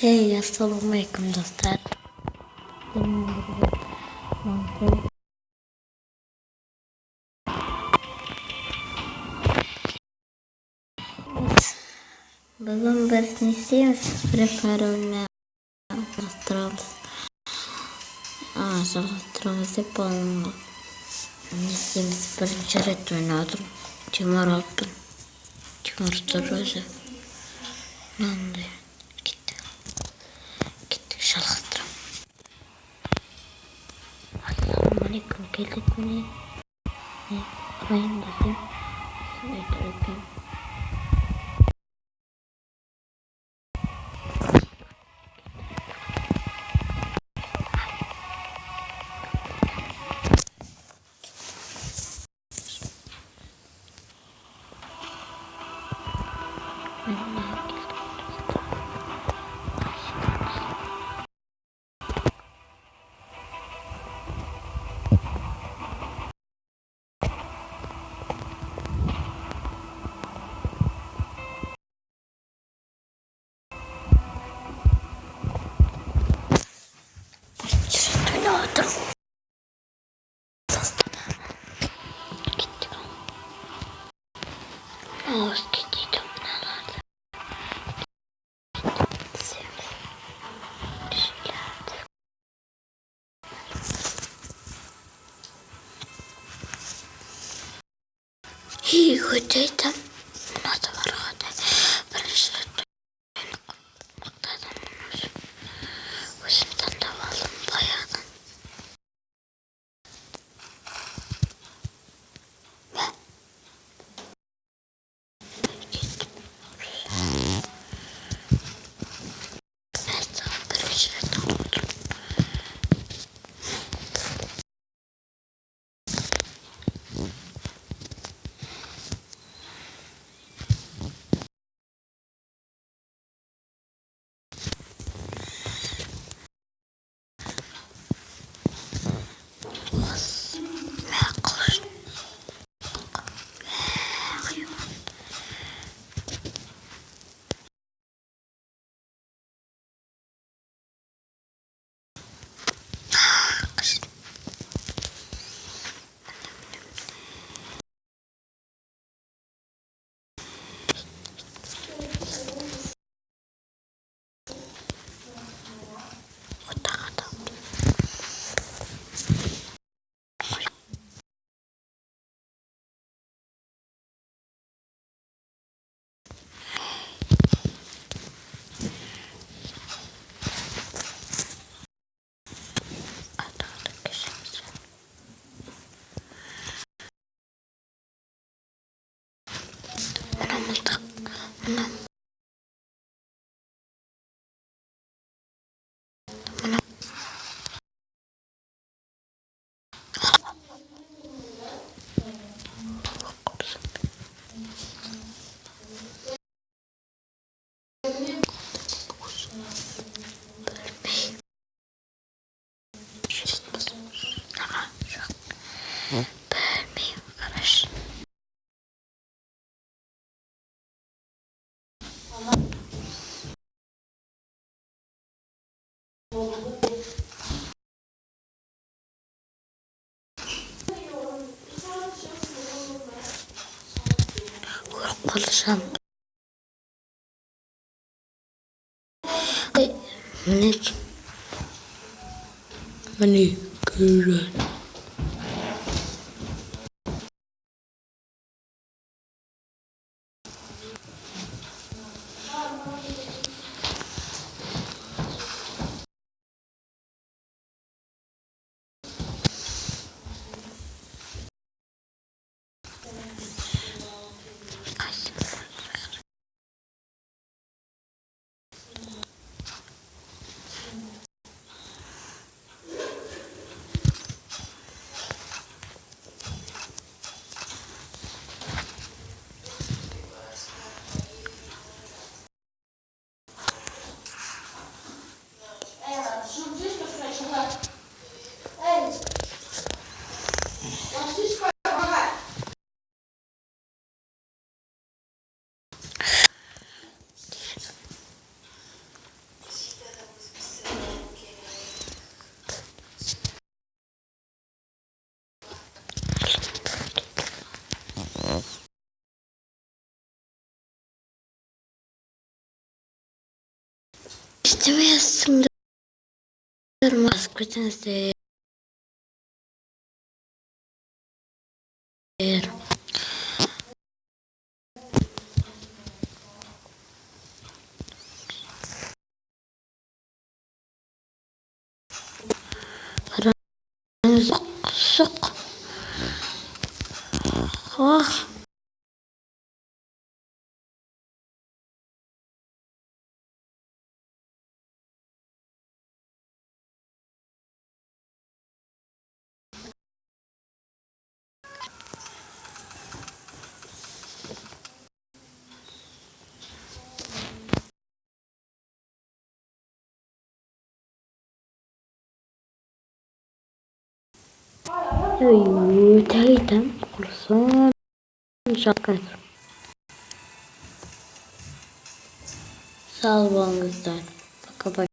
Hey, assalamualaikum dostlar. Bugün biz ne istiyoruz? Preparolne Salastıralım yapalım. Ne istiyoruz? Birinci ret oynadım. Timur aldım. Timur duruyor. Nandı. Gitti. Salastıralım. Assalamualaikum. Geldik mi? Ne? Arayayım da sen. Seni öpeyim. Oynadım. Gittik. Ağız gittiydim. Nelerdi? İyi kötüydüm. Nasıl var hadi? Ben işte noktadan başımdan da aldım bayağı. Konuşalım. Ne? Hani güzel. İsteme yazsın. Durmaz kutunuzda. Sok. Oh. Teyden kursun şaka. Sağ olun. Baka